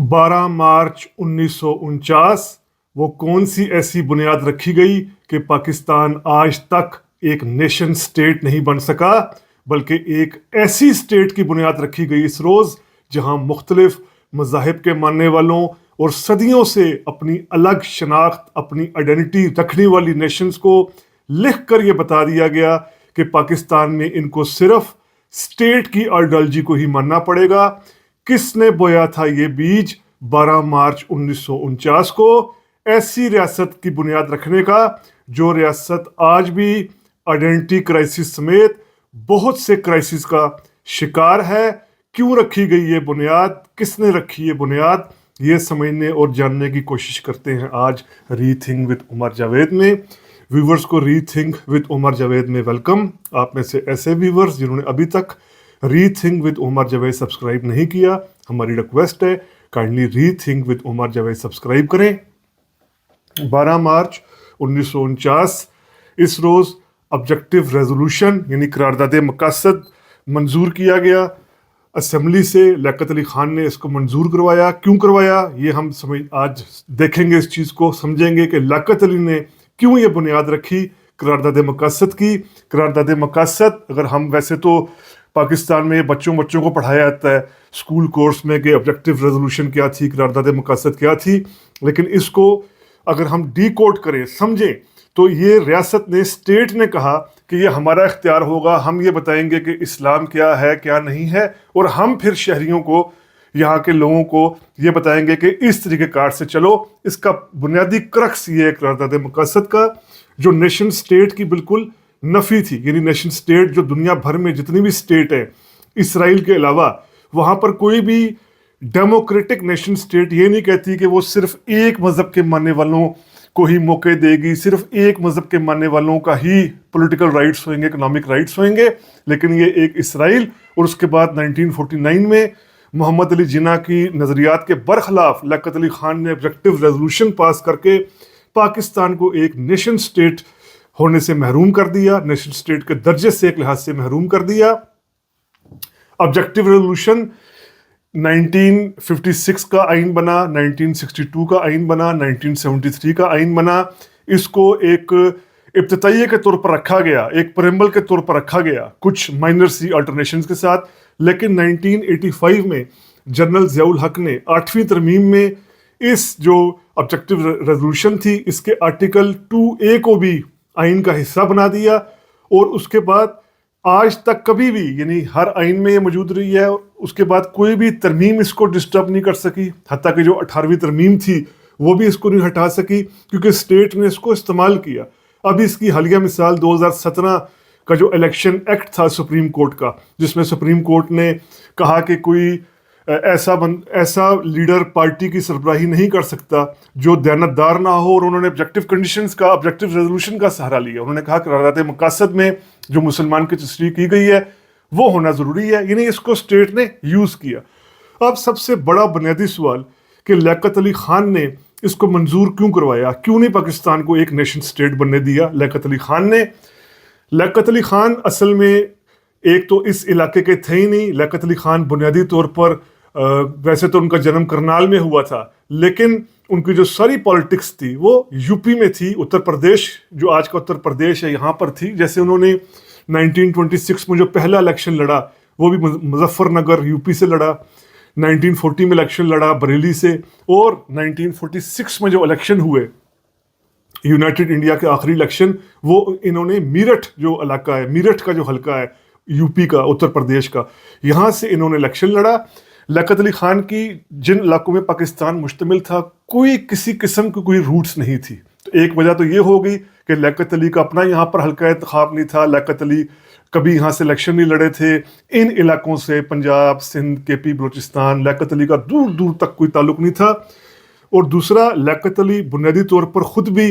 12 मार्च 1949 वो कौन सी ऐसी बुनियाद रखी गई कि पाकिस्तान आज तक एक नेशन स्टेट नहीं बन सका, बल्कि एक ऐसी स्टेट की बुनियाद रखी गई इस रोज़ जहां मुख्तलिफ मज़ाहिब के मानने वालों और सदियों से अपनी अलग शनाख्त, अपनी आइडेंटिटी रखने वाली नेशंस को लिख कर ये बता दिया गया कि पाकिस्तान में इनको सिर्फ स्टेट की आइडियोलॉजी को ही मानना पड़ेगा। किसने बोया था ये बीज 12 मार्च 1949 को ऐसी रियासत की बुनियाद रखने का, जो रियासत आज भी आइडेंटिटी क्राइसिस समेत बहुत से क्राइसिस का शिकार है। क्यों रखी गई ये बुनियाद, किसने रखी ये बुनियाद, ये समझने और जानने की कोशिश करते हैं आज रीथिंक विद उमर जावेद में। व्यूवर्स को रीथिंक विद उमर जावेद में वेलकम। आप में से ऐसे व्यूवर्स जिन्होंने अभी तक rethink with Umar Javed subscribe नहीं किया, हमारी रिक्वेस्ट है kindly rethink with Umar Javed subscribe करें। 12 मार्च 1949 इस रोज़ ऑब्जेक्टिव रेजोल्यूशन यानी करारदाद मकासद मंजूर किया गया असेंबली से। लियाकत अली खान ने इसको मंजूर करवाया। क्यों करवाया ये हम आज देखेंगे, इस चीज़ को समझेंगे कि लियाकत अली ने क्यों ये बुनियाद रखी करारदाद मकासद की। करारदाद मकासद अगर हम वैसे तो पाकिस्तान में बच्चों को पढ़ाया जाता है स्कूल कोर्स में कि ऑब्जेक्टिव रेजोल्यूशन क्या थी, करारदाद मकासद क्या थी, लेकिन इसको अगर हम डीकोड करें, समझें, तो ये रियासत ने, स्टेट ने कहा कि ये हमारा इख्तियार होगा, हम ये बताएंगे कि इस्लाम क्या है क्या नहीं है, और हम फिर शहरियों को, यहाँ के लोगों को ये बताएंगे कि इस तरीके कार से चलो। इसका बुनियादी क्रक्स ये है करारदाद मकासद का, जो नेशन स्टेट की बिल्कुल नफ़ी थी। यानी नेशन स्टेट जो दुनिया भर में जितनी भी स्टेट है इसराइल के अलावा, वहाँ पर कोई भी डेमोक्रेटिक नेशन स्टेट ये नहीं कहती कि वो सिर्फ एक मज़हब के मानने वालों को ही मौके देगी, सिर्फ एक मज़हब के मानने वालों का ही पॉलिटिकल राइट्स होंगे, इकोनॉमिक राइट्स होंगे। लेकिन ये एक इसराइल, और उसके बाद 1949 में मोहम्मद अली जिन्ना की नज़रियात के बरखिलाफ लियाकत अली खान ने ऑब्जेक्टिव रेजोल्यूशन पास करके पाकिस्तान को एक नेशन स्टेट होने से महरूम कर दिया, नेशन स्टेट के दर्जे से एक लिहाज से महरूम कर दिया। ऑब्जेक्टिव रेजोल्यूशन 1956 का आइन बना, 1962 का आइन बना, 1973 का आइन बना। इसको एक इब्तिदाइये के तौर पर रखा गया, एक प्रेम्बल के तौर पर रखा गया, कुछ माइनर सी अल्टरनेशंस के साथ। लेकिन 1985 में जनरल ज़ियाउल हक ने 8वीं तरमीम में इस जो ऑब्जेक्टिव रेजोल्यूशन थी, इसके आर्टिकल 2A को भी आइन का हिस्सा बना दिया। और उसके बाद आज तक कभी भी, यानी हर आइन में ये मौजूद रही है, और उसके बाद कोई भी तरमीम इसको डिस्टर्ब नहीं कर सकी। हत्ता कि जो 18वीं तरमीम थी वो भी इसको नहीं हटा सकी, क्योंकि स्टेट ने इसको इस्तेमाल किया। अभी इसकी हालिया मिसाल 2017 का जो इलेक्शन एक्ट था सुप्रीम कोर्ट का, जिसमें सुप्रीम कोर्ट ने कहा कि कोई ऐसा लीडर पार्टी की सरबराही नहीं कर सकता जो दयानतदार ना हो, और उन्होंने ऑब्जेक्टिव कंडीशंस का, ऑब्जेक्टिव रेजोल्यूशन का सहारा लिया। उन्होंने कहा कि करारदाद मकासद में जो मुसलमान की तशरीह की गई है वो होना ज़रूरी है, यानी इसको स्टेट ने यूज़ किया। अब सबसे बड़ा बुनियादी सवाल कि लियाकत अली खान ने इसको मंजूर क्यों करवाया, क्यों नहीं पाकिस्तान को एक नेशन स्टेट बनने दिया लियाकत अली खान ने। लियाकत अली खान असल में एक तो इस इलाके के थे ही नहीं। लियाकत अली खान बुनियादी तौर पर वैसे तो उनका जन्म करनाल में हुआ था, लेकिन उनकी जो सारी पॉलिटिक्स थी वो यूपी में थी। उत्तर प्रदेश, जो आज का उत्तर प्रदेश है, यहाँ पर थी। जैसे उन्होंने 1926 में जो पहला इलेक्शन लड़ा वो भी मुजफ्फरनगर यूपी से लड़ा, 1940 में इलेक्शन लड़ा बरेली से, और 1946 में जो इलेक्शन हुए यूनाइटेड इंडिया के आखिरी इलेक्शन, वो इन्होंने मीरठ जो इलाका है, मीरठ का जो हल्का है यूपी का, उत्तर प्रदेश का, यहाँ से इन्होंने इलेक्शन लड़ा। लियाकत अली खान की जिन इलाकों में पाकिस्तान मुश्तमिल था, कोई किसी किस्म की कोई रूट्स नहीं थी। तो एक वजह तो ये हो गई कि लियाकत अली का अपना यहाँ पर हल्का इंतखाब नहीं था, लियाकत अली कभी यहाँ से इलेक्शन नहीं लड़े थे। इन इलाकों से पंजाब, सिंध, केपी, बलूचिस्तान, लियाकत अली का दूर दूर तक कोई ताल्लुक नहीं था। और दूसरा, लियाकत अली बुनियादी तौर पर ख़ुद भी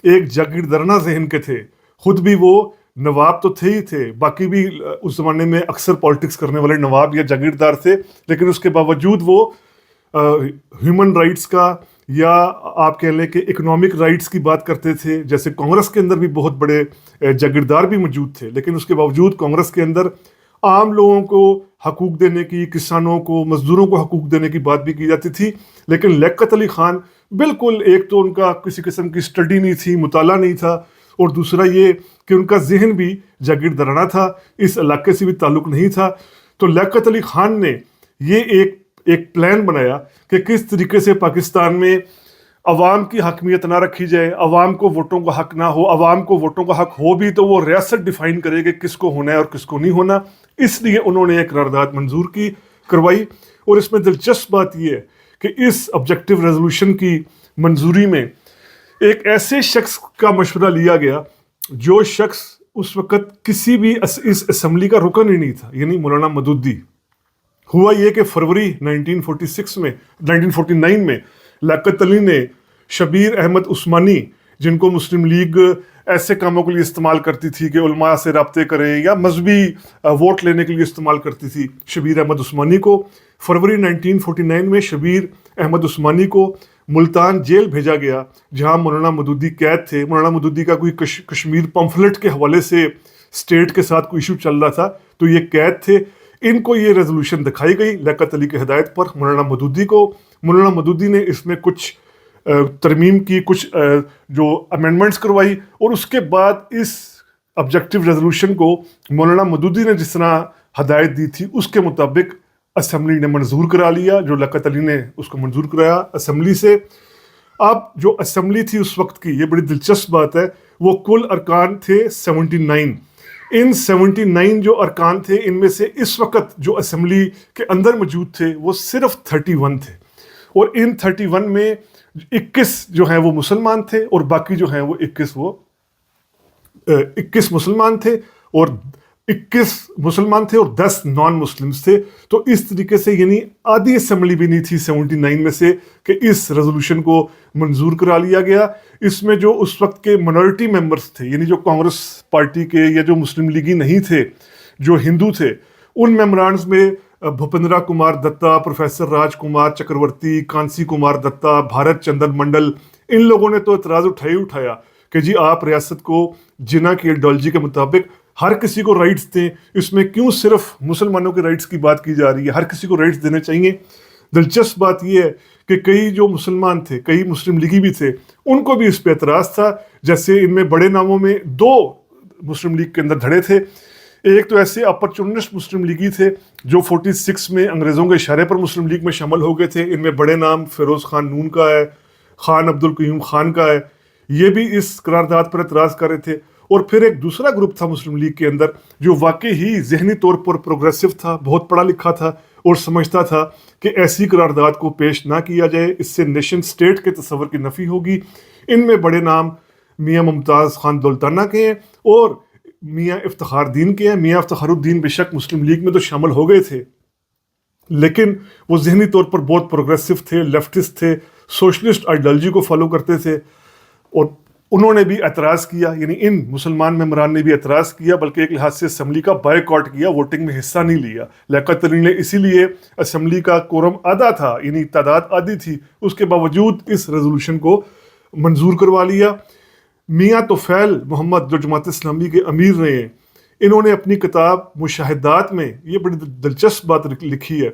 एक जागीरदाराना जहन के थे। ख़ुद भी वो नवाब तो थे ही थे, बाकी भी उस ज़माने में अक्सर पॉलिटिक्स करने वाले नवाब या जागीरदार थे, लेकिन उसके बावजूद वो ह्यूमन राइट्स का, या आप कह लें कि इकोनॉमिक राइट्स की बात करते थे। जैसे कांग्रेस के अंदर भी बहुत बड़े जागीरदार भी मौजूद थे, लेकिन उसके बावजूद कांग्रेस के अंदर आम लोगों को حقوق دینے کی, کسانوں کو, مزدوروں کو حقوق دینے کی بات بھی کی جاتی تھی. لیکن لیاقت علی خان بالکل, ایک تو ان کا کسی قسم کی اسٹڈی نہیں تھی, مطالعہ نہیں تھا, اور دوسرا یہ کہ ان کا ذہن بھی جاگیردارانہ تھا, اس علاقے سے بھی تعلق نہیں تھا. تو لیاقت علی خان نے یہ ایک پلان بنایا کہ کس طریقے سے پاکستان میں عوام کی حاکمیت نہ رکھی جائے, عوام کو ووٹوں کا حق نہ ہو. عوام کو ووٹوں کا حق ہو بھی تو وہ ریاست ڈیفائن کرے کہ کس کو ہونا ہے اور کس کو نہیں ہونا. اس لیے انہوں نے ایک قرارداد منظور کروائی. اور اس میں دلچسپ بات یہ ہے کہ اس آبجیکٹو ریزولوشن کی منظوری میں ایک ایسے شخص کا مشورہ لیا گیا جو شخص اس وقت کسی بھی اس اسمبلی کا رکن ہی نہیں تھا, یعنی مولانا مودودی. ہوا یہ کہ فروری 1949 میں لیاقت علی نے شبیر احمد عثمانی, جن کو مسلم لیگ ایسے کاموں کے لیے استعمال کرتی تھی کہ علماء سے رابطے کریں یا مذہبی ووٹ لینے کے لیے استعمال کرتی تھی, شبیر احمد عثمانی کو فروری 1949 میں شبیر احمد عثمانی کو ملتان جیل بھیجا گیا, جہاں مولانا مودودی قید تھے. مولانا مودودی کا کوئی کشمیر پمفلٹ کے حوالے سے اسٹیٹ کے ساتھ کوئی ایشو چل رہا تھا, تو یہ قید تھے. ان کو یہ ریزولوشن دکھائی گئی لیاقت علی کی ہدایت پر مولانا مودودی کو. مولانا مودودی نے اس میں کچھ ترمیم کی, کچھ جو امینڈمنٹس کروائی, اور اس کے بعد اس آبجیکٹو ریزولوشن کو مولانا مودودی نے جس طرح ہدایت دی تھی اس کے مطابق اسمبلی نے منظور کرا لیا. جو لیاقت علی نے اس کو منظور کرایا اسمبلی سے. اب جو اسمبلی تھی اس وقت کی, یہ بڑی دلچسپ بات ہے, وہ کل ارکان تھے 79. ان 79 جو ارکان تھے, ان میں سے اس وقت جو اسمبلی کے اندر موجود تھے وہ صرف 31 تھے, اور ان 31 میں 21 جو ہیں وہ مسلمان تھے, اور باقی جو ہیں وہ 21 مسلمان تھے, اور 21 مسلمان تھے اور 10 نان مسلمز تھے. تو اس طریقے سے یعنی آدھی اسمبلی بھی نہیں تھی 79 میں سے کہ اس ریزولوشن کو منظور کرا لیا گیا. اس میں جو اس وقت کے منورٹی ممبرز تھے, یعنی جو کانگریس پارٹی کے یا جو مسلم لیگی نہیں تھے, جو ہندو تھے, ان ممبرانز میں بھوپندرا کمار دتا, پروفیسر راج کمار چکرورتی, کانسی کمار دتا, بھارت چندن منڈل, ان لوگوں نے تو اعتراض اٹھایا کہ جی آپ ریاست کو جنا کی ایڈیالوجی کے مطابق ہر کسی کو رائٹس دیں, اس میں کیوں صرف مسلمانوں کے رائٹس کی بات کی جا رہی ہے, ہر کسی کو رائٹس دینے چاہیے. دلچسپ بات یہ ہے کہ کئی جو مسلمان تھے, کئی مسلم لیگی بھی تھے, ان کو بھی اس پہ اعتراض تھا. جیسے ان میں بڑے ناموں میں 2 مسلم لیگ کے اندر دھڑے تھے. ایک تو ایسے اپرچونسٹ مسلم لیگی تھے جو 46 میں انگریزوں کے اشارے پر مسلم لیگ میں شامل ہو گئے تھے. ان میں بڑے نام فیروز خان نون کا ہے, خان عبد القیوم خان کا ہے, یہ بھی اس قرارداد پر اعتراض کر رہے تھے. اور پھر ایک دوسرا گروپ تھا مسلم لیگ کے اندر جو واقعی ہی ذہنی طور پر پروگریسو تھا, بہت پڑھا لکھا تھا, اور سمجھتا تھا کہ ایسی قرارداد کو پیش نہ کیا جائے, اس سے نیشن سٹیٹ کے تصور کی نفی ہوگی. ان میں بڑے نام میاں ممتاز خان دولتانہ کے ہیں اور میاں افتخار الدین کے ہیں. میاں افتخار الدین بے شک مسلم لیگ میں تو شامل ہو گئے تھے, لیکن وہ ذہنی طور پر بہت پروگریسو تھے, لیفٹسٹ تھے, سوشلسٹ آئیڈیالوجی کو فالو کرتے تھے. اور انہوں نے بھی اعتراض کیا, یعنی ان مسلمان ممبران نے بھی اعتراض کیا, بلکہ ایک لحاظ سے اسمبلی کا بائیکاٹ کیا, ووٹنگ میں حصہ نہیں لیا. لیاقت علی نے اسی لیے اسمبلی کا کورم آدھا تھا, یعنی تعداد آدھی تھی, اس کے باوجود اس ریزولوشن کو منظور کروا لیا. میاں طفیل محمد جو جماعت اسلامی کے امیر رہے ہیں, انہوں نے اپنی کتاب مشاہدات میں یہ بڑی دلچسپ بات لکھی ہے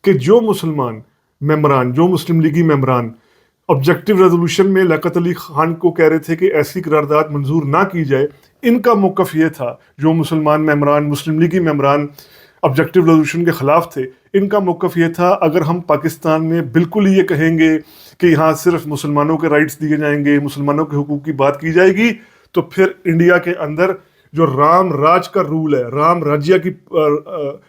کہ جو مسلمان ممبران, جو مسلم لیگی ممبران آبجیکٹو ریزولوشن میں لیاقت علی خان کو کہہ رہے تھے کہ ایسی قرارداد منظور نہ کی جائے, ان کا موقف یہ تھا, جو مسلمان ممبران, مسلم لیگی ممبران آبجیکٹو ریزولوشن کے خلاف تھے, ان کا موقف یہ تھا اگر ہم پاکستان میں بالکل یہ کہیں گے کہ یہاں صرف مسلمانوں کے رائٹس دیے جائیں گے, مسلمانوں کے حقوق کی بات کی جائے گی, تو پھر انڈیا کے اندر جو رام راج کا رول ہے, رام راجیہ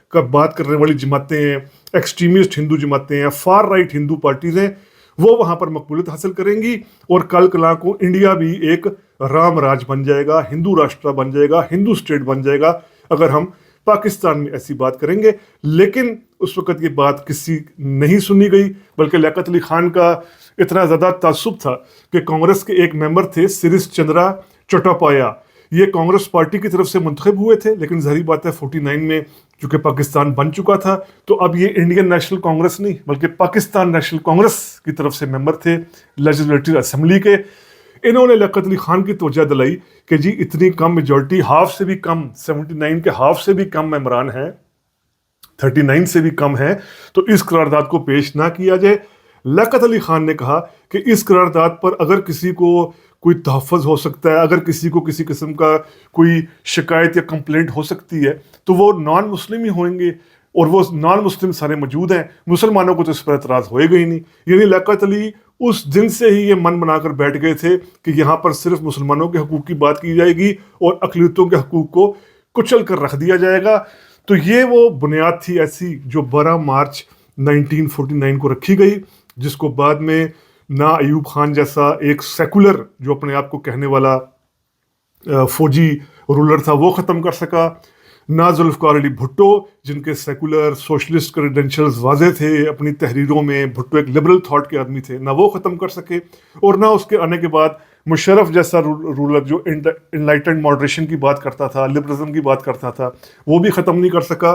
کا بات کرنے والی جماعتیں ہیں, ایکسٹریمسٹ ہندو جماعتیں ہیں, فار رائٹ ہندو پارٹیز ہیں, وہ وہاں پر مقبولیت حاصل کریں گی, اور کل کلا کو انڈیا بھی ایک رام راج بن جائے گا, ہندو راشٹر بن جائے گا, ہندو اسٹیٹ بن جائے گا اگر ہم پاکستان میں ایسی بات کریں گے. لیکن اس وقت یہ بات کسی نہیں سنی گئی, بلکہ لیاقت علی خان کا اتنا زیادہ تعصب تھا کہ کانگریس کے ایک ممبر تھے سریش چندرا چٹاپایا, یہ کانگریس پارٹی کی طرف سے منتخب ہوئے تھے, لیکن ظاہری بات ہے 49 میں چونکہ پاکستان بن چکا تھا تو اب یہ انڈین نیشنل کانگریس نہیں بلکہ پاکستان نیشنل کانگریس کی طرف سے ممبر تھے لیجسلیٹو اسمبلی کے. انہوں نے لیاقت علی خان کی توجہ دلائی کہ جی اتنی کم میجورٹی, ہاف سے بھی کم, 79 کے ہاف سے بھی کم ممبران ہیں, 39 से भी कम है, तो इस करारदाद को पेश ना किया जाए। लियाकत अली खान ने कहा कि इस करारदाद पर अगर किसी को कोई तहफ़्फ़ुज़ हो सकता है, अगर किसी को किसी किस्म का कोई शिकायत या कंप्लेंट हो सकती है, तो वो नॉन मुस्लिम ही होंगे, और वो नॉन मुस्लिम सारे मौजूद हैं, मुसलमानों को तो इस पर एतराज़ होएगा ही नहीं। यानी लियाकत अली उस दिन से ही ये मन बनाकर बैठ गए थे कि यहाँ पर सिर्फ मुसलमानों के हकूक़ की बात की जाएगी और अक़लियतों के हकूक़ को कुचल कर रख दिया जाएगा। तो ये वो बुनियाद थी ऐसी जो 12 मार्च 1949 को रखी गई, जिसको बाद में ना अयूब खान जैसा एक सेकुलर जो अपने आप को कहने वाला फौजी रूलर था वो ख़त्म कर सका, ना जुल्फ़िकार अली भुट्टो जिनके सेकुलर सोशलिस्ट क्रेडेंशियल्स वाज़े थे अपनी तहरीरों में, भुट्टो एक लिबरल थॉट के आदमी थे, ना वो ख़त्म कर सके, और ना उसके आने के बाद मुशर्रफ जैसा रूलर जो इनलाइटेंड मॉडरेशन की बात करता था, लिबरलिज्म की बात करता था, वो भी ख़त्म नहीं कर सका।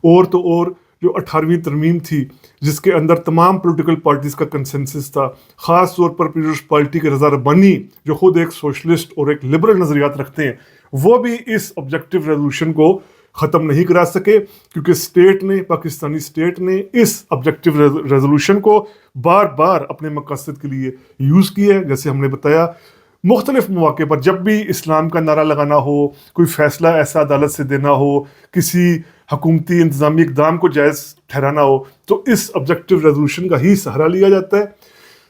और तो और जो 18वीं तरमीम थी जिसके अंदर तमाम पॉलिटिकल पार्टीज़ का कंसेंसस था, ख़ास तौर पर पीपल्स पार्टी के रज़ा रब्बानी जो खुद एक सोशलिस्ट और एक लिबरल नज़रियात रखते हैं, वो भी इस ऑब्जेक्टिव रेजोल्यूशन को ख़त्म नहीं करा सके, क्योंकि स्टेट ने, पाकिस्तानी स्टेट ने इस ऑब्जेक्टिव रेजोल्यूशन को बार बार अपने मकसद के लिए यूज़ किया है। जैसे हमने बताया, मुख्तलिफ मौके पर जब भी इस्लाम का नारा लगाना हो, कोई फ़ैसला ऐसा अदालत से देना हो, किसी हुकूमती इंतज़ामी इक़दाम को जायज़ ठहराना हो, तो इस ऑब्जेक्टिव रेजोल्यूशन का ही सहारा लिया जाता है।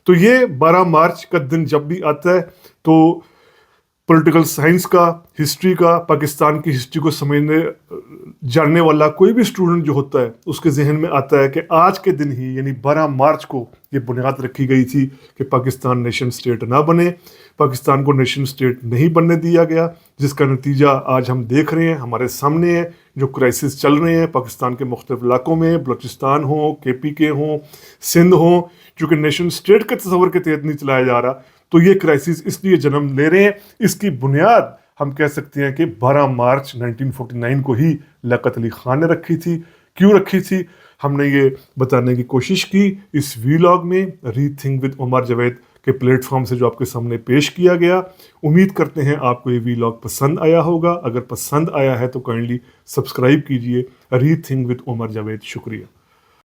तो ये 12 मार्च का दिन जब भी आता है तो पॉलिटिकल साइंस का, हिस्ट्री का, पाकिस्तान की हिस्ट्री को समझने जानने वाला कोई भी स्टूडेंट जो होता है उसके जहन में आता है कि आज के दिन ही यानी 12 मार्च को ये बुनियाद रखी गई थी कि पाकिस्तान नेशन स्टेट ना बने। पाकिस्तान को नेशन स्टेट नहीं बनने दिया गया, जिसका नतीजा आज हम देख रहे हैं, हमारे सामने है। जो क्राइसिस चल रहे हैं पाकिस्तान के मुख्तलिफ इलाकों में, बलूचिस्तान हो, KPK हो, सिंध हो, चूँकि नेशन स्टेट के तस्वर के तहत नहीं चलाया जा रहा, तो ये क्राइसिस इसलिए जन्म ले रहे हैं। इसकी बुनियाद हम कह सकते हैं कि 12 मार्च 1949 को ही लियाकत अली खान ने रखी थी। क्यों रखी थी, हमने ये बताने की कोशिश की इस वीलॉग में, रीथिंक विद उमर जावेद के प्लेटफॉर्म से जो आपके सामने पेश किया गया। उम्मीद करते हैं आपको ये वीलॉग पसंद आया होगा। अगर पसंद आया है तो काइंडली सब्सक्राइब कीजिए रीथिंक विद उमर जावेद। शुक्रिया।